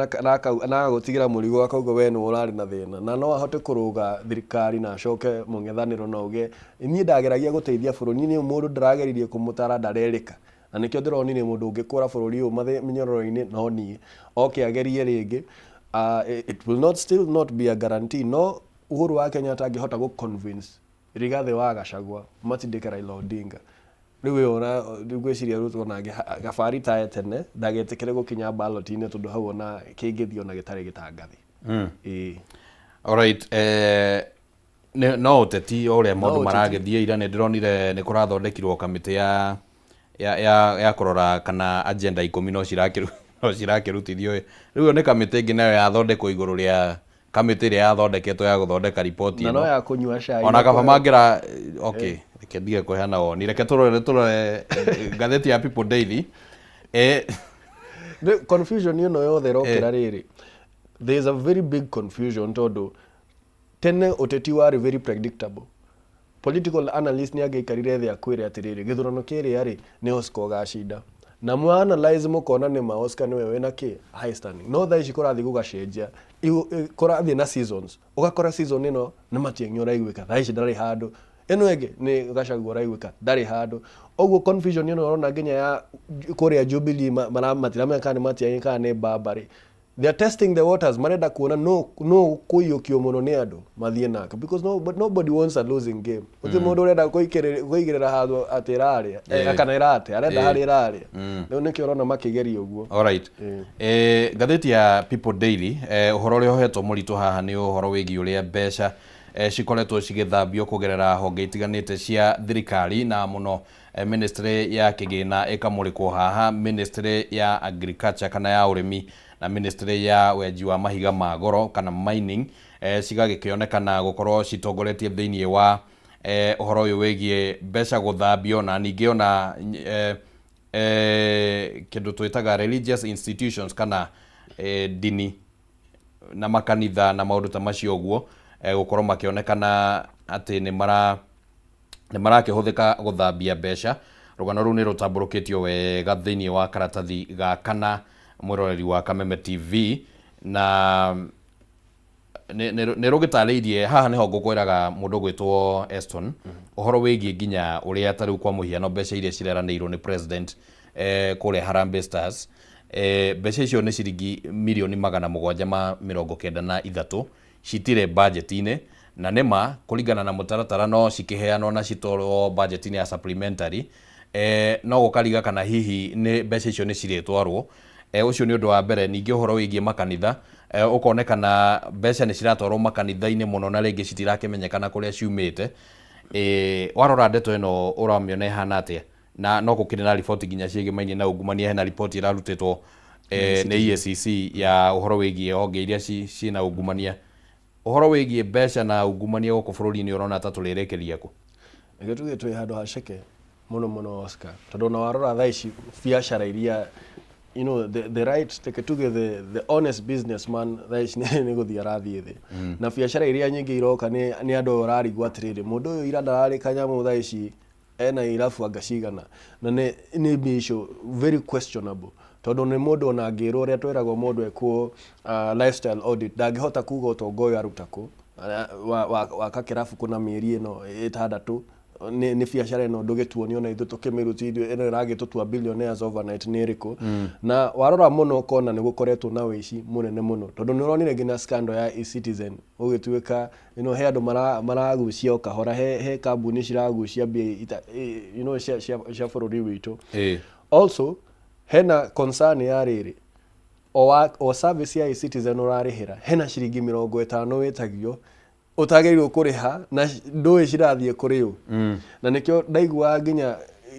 na gutigira murigo akauga we no urari na thina na no ahote kuruga thirikari na acoke mung'ethaniro na uge ni ndageragia guteithia bururi ni mundu ndirageririe kumutara ndarerika na nikio ndironi ni mundu ungikura bururi u minyororo-ini no ni okay agerie ringi it will still not be a guarantee no Uhuru wa Kenyatta angihota go convince Rigathi wa Gachagua matindike Raila Odinga riwe ona ngwiciria Ruto na gabari ta tene ndagetikire gukinya ballot-ini tondu hau ona kingithio na gitari gitangathi alright no uteti uria maundu maragithie ira ni ndironire ni kurathondekirwo kamiti ya kurora kana agenda 10 no cirakirutithio riu ni kamiti ingi nayo yathondekwo iguru ria kamiti ria yathondeketwo ya guthondeka report ino no ya kunyua cai ona kaba mangira okay reke ndige kuheana woni reke turore gatheti ya People Daily the confusion ino yothe rokira riri there is a very big confusion tondu tene uteti wari very predictable political analyst ni ageikarire thia kwire atiriri githurano kiri ari ni Oscar gacinda na mu analyze mukona ni ma Oscar ni wewe na ki high standing no tha ici kurathi gugacenjia kurathi na seasons ugakora season ino na Matiang'i uraigwika tha ici ndari handu eno ege ni Gachagua uraigwika ndari handu oguo confusion ino urona nginya ya kuria Jubilee maramatira kana Matiang'i kana ni Barbary. They are testing the waters. Marenda kuona no kuyukio muno ni andu mathie naka because nobody wants a losing game. Uti mundu urenda kuigirira handu atirari akana irate arenda hari irari. No nikio urona makigeria uguo. All right. Gatheti ya People Daily uhoro uri uhetwo muritu haha ni uhoro wigi uria mbeca cikoretwo cigithambio kugerera honge itiganite cia thirikari na muno ministry ya kigina ikamurikwo haha ministry ya agriculture kana ya urimi na ministry ya wenji wa mahiga ma goro kana mining cigagikionekana gukorwo citongoretie thiini wa uhoro uyu wigie mbeca guthambio na ningi ona kindu twitaga religious institutions kana dini na makanitha na maundu ta macio guo gukorwo makionekana ati ni marakihuthika guthambia mbeca. Rugano ru ni rutamburukitio wega thiini wa karatathi ga kana mwiroreri wa Kameme TV na ne rugitariirie haha niho ngukwiraga mundu gwitwo Eston uhoro wigie nginya uria tariu kwa muhiano mbeca iria cireranirwo ni president kule Harambee Stars mbeca icio ni ciringi milioni 793 citire budget-ini na nema kuringana na mutaratara no cikiheanwo na citorwo budget-ini ya supplementary no gukariga kana hihi ni mbeca icio ni ciretwarwo ucio ni undu wa mbere. Ningi uhoro wigie makanitha ukonekana mbeca ni ciratwarwo makanitha-ini muno na ringi citirakimenyekana kuria ciumite. Warora ndeto ino uramione hana atia na no gukire na report nginya ciegemaine na ungumania hena report irarutitwo ni EACC ya uhoro wigie honge iria cina ungumania uhoro wigie mbeca na ungumania guku bururi-ini urona ta turirekeria ku tuge twi handu haceke muno Oscar tondu na warora tha ici biacara iria the right take to the honest businessman tha ici ni guthia arathie thi na biacara iria nyingi iroka ni andu urarigwa atiriri mundu uyu ira ndarari kanyamu tha ici ena irabu angacigana na ni bisho very questionable tondu ni mundu ona ngiro uria twiragwo mundu ekwo lifestyle audit ndangihota kuga utongo uyu arutako wa kakirabu kuna mieri ino 6 ni biacara ino ndugituonio na ithu tukimiruti ino iragitutua billionaires overnight ni riko na warora muno ukona ni gukoretwo na wici munene muno tondu ni uronire nginya scandal ya eCitizen ugituika he andu maragucia ukahora he kambuni ciragucia mbia cia bururi witu. Also hena concern ya riri o service ya eCitizen urarihira hena ciringi 50 witagio utagerirwo kuriha na ndui cirathie kuri u na nikio ndaigua nginya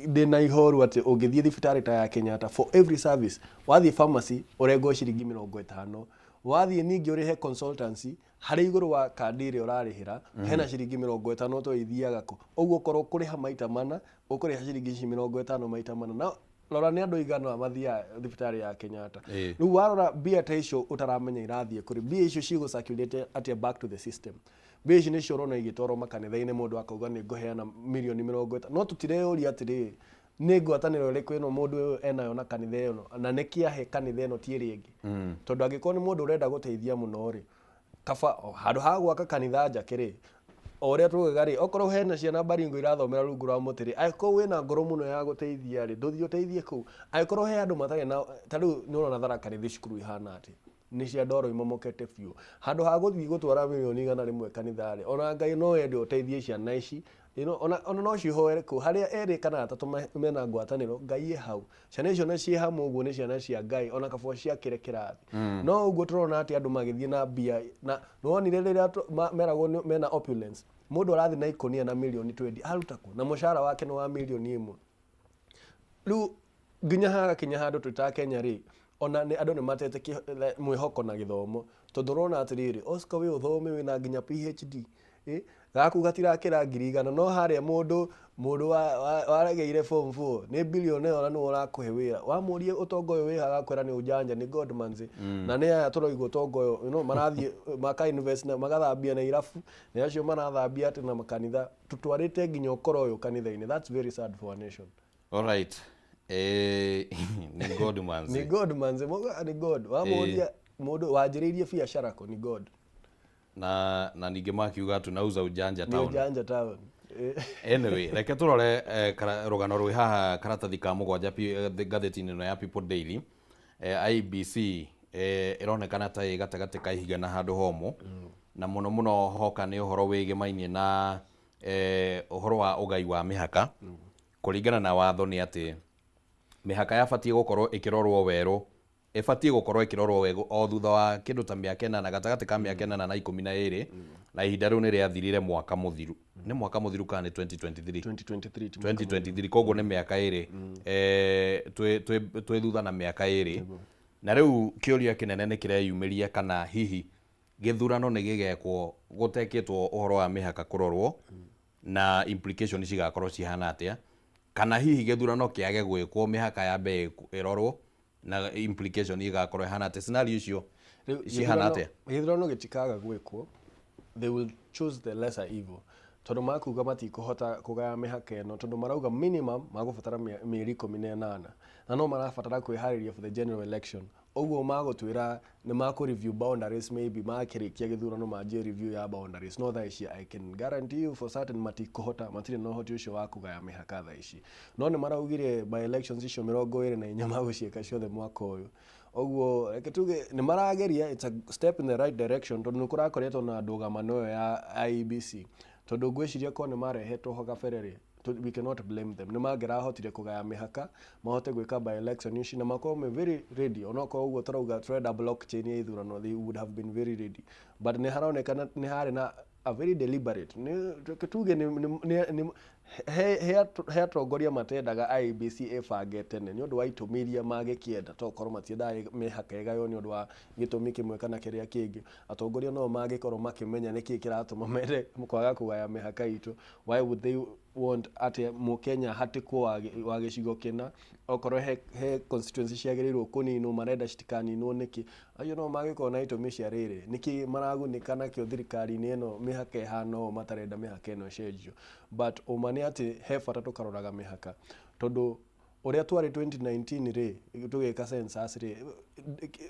ndina ihoru ati ungithie thibitari ta ya Kenyatta for every service wathie pharmacy urengwo ciringi 50 wathie ningi urihe consultancy hari iguru wa kandi ire urarihira hena ciringi 50 to ithiaga ko uguo korwo kuriha maita mana ukuriha ciringi 50 maita mana na lora ni andu igano mathia thibitari ya Kenyatta riu warora bia ta icio utaramenya irathie kuri bia icio cigo circulate at back to the system bia icio ni ciorona igitoro makanitha-ini mundu akauga ni nguheana milioni 50 no tutireuria atiri ni ngwataniro riku ino mundu enayo na kanitha ino na nikiahe kanitha ino ti ringi tondu angikorwo ni mundu urenda guteithia muno ri kaba handu ha gwaka kanitha njakiri oria tugaga ri okorwo hena ciana Baringo irathomera rungu rwa mutiri aikorwo wina ngoro muno ya guteithia ri nduthio teithie ku aikorwo he andu matari na tariu ni urona Tharaka Nithi cukuru ihana ati ni cia ndoro imomokete biu handu ha guthii gutwara milioni 100 kanitha ri ona Ngai no ende uteithie ciana ici ona no cihoere ku haria eri kana atatu mena ngwataniro Ngai hau ciana icio na cie hamu uguo ni ciana cia Ngai ona kabo cia kirekerathi no uguo turona ati andu magithie na bia na nonire riria meragwo mena opulence mundu arathi na ikonia na milioni 20 arutako na mushara wake no wa milioni 1 riu nginya haga kinya handu tuta Kenya ri ona ni andu ni matete mwihoko na githomo tondu rona atiriri Oscar we uthome wina nginya PhD gaku gatirakira ngirigana no haria mundu warageire form 4 ni billionaire ona no urakuhe wira wamurie utongo uyu wihaga kwera ni ujanja ni Godman's na ni aya turoigwo utongo uyu marathie maka invest na magathambia na irafu na acio marathambia ati na makanitha tutwarite nginya ukoro uyu kanitha-ini that's very sad for a nation. All right. Ni God manze. Ni God manze, ni God. Wamoria mundu wanjiriirie biacara ko ni God. Na ninge makiuga tunauza ujanja town. Ni ujanja town. Anyway, reke turore rugano rwi haha karatathi ka mugwanja ngatheti-inĩ ĩno ya People Daily. IBC ironekana ta ĩgatagati ka ihiga na handu homo, na muno muno hoka ni uhoro wigimainie na uhoro wa ugai wa mihaka. Kuringana na watho ni ati mihaka yabatie gukorwo ikirorwo weru, ibatie gukorwo ikirorwo wego o thutha wa kindu ta miaka 8 na gatagati ka miaka 8 na 12 na ihinda riu ni riathirire mwaka muthiru. Ni mwaka muthiru kana 2023 koguo ni miaka 2 twe thutha na miaka 2. Na riu kiuria kinene ni kireyumiria kana hihi githurano ni gigekwo gutekitwo uhoro wa mihaka kurorwo na implications cigakorwo cihana atia, kana hihi githurano kiage gwikwo mihaka ya be irorwo na implication igakorwo ihana atia. Scenario icio cihana atia? Githurano gitikaga gwikwo, they will choose the lesser evil. Tondu makuga matikuhota kugaya mihaka ino, tondu marauga minimum magubatara mieri 18 na no marabatara kwihariria for the general election. Oguo magutwira ni maku review boundaries, maybe makirikia githurano maje review ya boundaries. No tha ici I can guarantee you for certain matikuhota, matire no hoti ucio wa kugaya mihaka tha ici. No ni maraugire by elections icio 24 magucieka ciothe mwaka uyu. Oguo reke tuge ni marageria, it's a step in the right direction, tondu nikurakoretwo na ndugamano ya IEBC. Tondu ngwiciria ko ni marehetwo ho gaberere, we cannot blame them. Ni mangirahotire kugaya mihaka, mahote gwika by election ici na makorwo very ready. Onako uguo turauga trade blockchain ya ithurano, they would have been very ready. But ni haronekana ni hari na a very deliberate. Ni tuge ni he atongoria matendaga IEBC ebange tene ni undu wa itumiria magikienda tokorwo matiendaga mihaka igayo ni undu wa gitumi kimwe kana kiria kingi. Atongoria no magikorwo makimenya niki kiratuma mende mukwaga kugaya mihaka itu. Why would they want ati Mukenya hatikwo wa gicigo kina okorwo he constituency ciagirirwo kunino marenda citikaninwo niki? Ayo no magikorwo na itumi cia riri niki maragunikana kio thirikari-ini ino mihaka ihana matarenda mihaka ino cenjio. But umani ati he bata tukaroraga mihaka tondu uria twari 2019 ri tugika census ri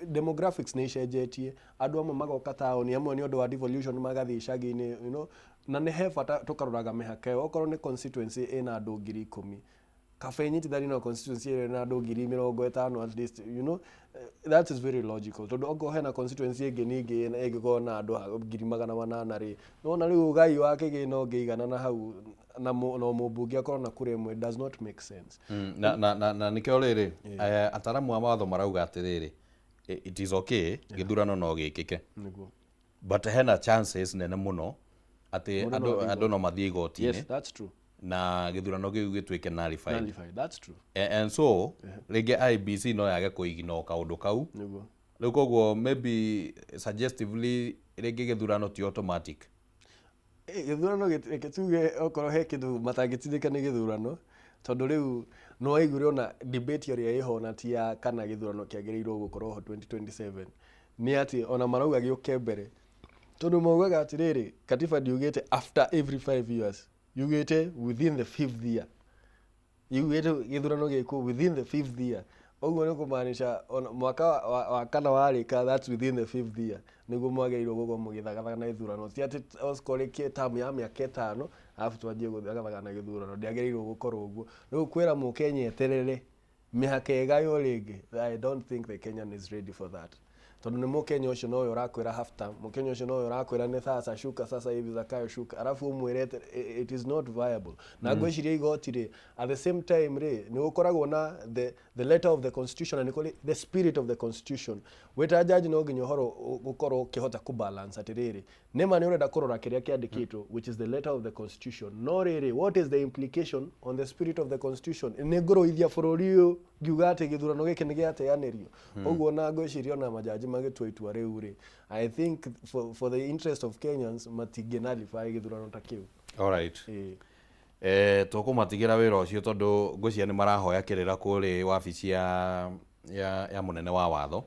demographics ni cenjetie, andu amwe magoka taoni, amwe ni undu wa devolution magathii icagi-ini, you know, na ni he bata tukaroraga mihaka iyo. Okorwo ni constituency ina andu 10,000 kafenyiti thari no constituency ina andu 50,000 at least, you know, that is very logical. Tondu ongo hena constituency ingi igikorwo na andu 800,000 ri no na riu ugai wake gino ngiigana na hau na no mubunge akorwo na kura imwe does not make sense. Na nikio riri ataramu a watho marauga atiriri it is okay githurano no gikike, but hena chances nene muno ati andu no mathie igoti-ini. Yes, that's true. Na githurano giu gitwike nullified. That's true. And so rege IBC no yage kuigino kaundu kau riu koguo maybe suggestively rege githurano ti automatic. Githurano gituge okorwo he kindu matangitithika ni githurano tondu riu no aigure ona debate area iho na ti ya kana githurano kiagirirwo gukorwo ho 2027 ni ati ona marauga giuke mbere tondu maugaga atiriri katiba ndiugite after every 5 years, yugite within the 5th year, yugite githurano giko within the 5th year. Oguo ni kumaanisha mwaka wa kana warika, that's within the 5th year niguo mwageirwo gugo mugithagathaga na ithurano. Ti ati osikorekie tamu ya miaka 5 alafu twanjie guthagathaga na githurano, ndiageirwo gukorwo uguo. Riu kwira Mukenya eterere mihaka igayo ringi, I don't think the Kenyan is ready for that. Tondu ni Mukenya ucio no urakwira half term, Mukenya ucio no urakwira ni sasa shuka sasa hivi Zakayo shuka, alafu umwirete it is not viable. Na gwiciria igoti ri at the same time ri ni ukoragwo na the letter of the constitution and the spirit of the constitution. Weta judge no nginya horo gukorwo kihota ku balance atiriri nema ni urenda kurora kiria kiandikitwo which is the letter of the constitution, no riri what is the implication on the spirit of the constitution. Ni ngoroithia bururi uyu ngiuga ati githurano giki ni giateanirio. Oguo na gwiciria na majaji magitua itua riu ri I think for the interest of Kenyans matigenalify githurano ta kiu. All right. Tukumatigira wira ucio tondu ngwiciria ni marahoya kirira kuri wabici ya munene wa watho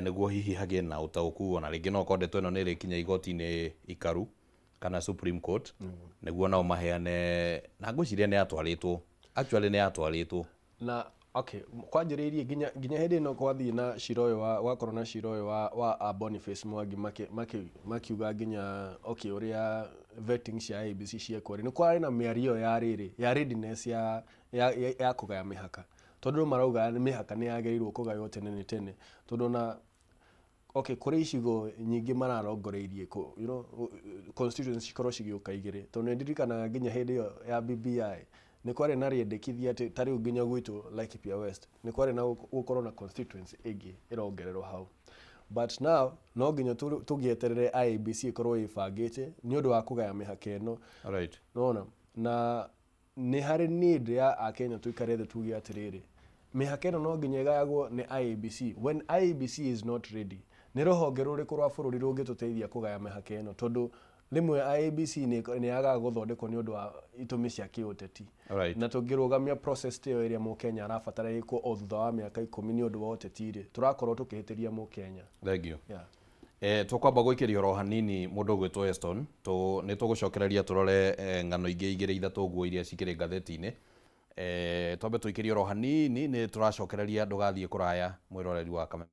niguo hihi hagie na utauku ona ringi no kondetwo ino ni rikinya igoti-ini ikaru kana Supreme Court niguo nao maheane, na ngwiciria ni atwaritwo, actually ni atwaritwo na Okay, kwanjĩrĩirie nginya hĩndĩ ĩno kwathiĩ na cira ũyũ wakorwo na cira ũyũ wa Boniface Mwangi makiuga nginya okay ũrĩa vetting cia ABC ciekwo nĩ kwarĩ na mĩario ya readiness ya kũgaya mĩhaka, tondũ marauga mĩhaka nĩ yagĩrĩirwo kũgaywo tene tene, tondũ na okay kũrĩ icigo nyingĩ mararongoreirie constituency cikorwo cigĩũka igĩrĩ, tondũ nĩ ndirikanaga nginya hĩndĩ ĩyo ya BBI nĩ kwarĩ na rĩendekithia atĩ ta rĩu nginya gwitũ Laikipia West nĩ kwarĩ na gũkorwo na constituency ĩngĩ ĩrongererwo hau, but now no nginya tũgĩeterere IEBC ĩkorwo ĩbangĩte nĩ ũndũ wa kũgaya mĩhaka ĩno, right, nona na nĩ harĩ need ya Akenya tuikare thĩ tuge atĩrĩrĩ, mĩhaka ĩno no nginya ĩgayagwo nĩ IEBC. When IEBC is not ready, nĩ rũhonge rũrĩkũ rwa bũrũri rũngĩtũteithia kũgaya mĩhaka ĩno, tondũ rĩmwe IEBC nĩ yagaga gũthondekwo nĩ ũndũ wa itũmi cia kĩũteti, right, na tũngĩrũgamia process ĩyo ĩrĩa mũkenya arabatara ĩkwo o thutha wa mĩaka 10 nĩ ũndũ wa ũteti-rĩ, tũrakorwo tũkĩhĩtĩria mũkenya. thank you. Yeah. Tũkwamba gũikĩria oro hanini mũndũ ũgwĩtwo Eston, nĩ tũgũcokereria tũrore ng'ano ingĩ igĩrĩ ithatũ ũguo iria cikĩrĩ ngathĩti-inĩ. Twambe tũikĩrie oro hanini, nĩ tũracokereria ndũgathiĩ kũraya mwĩroreri wa Kameme.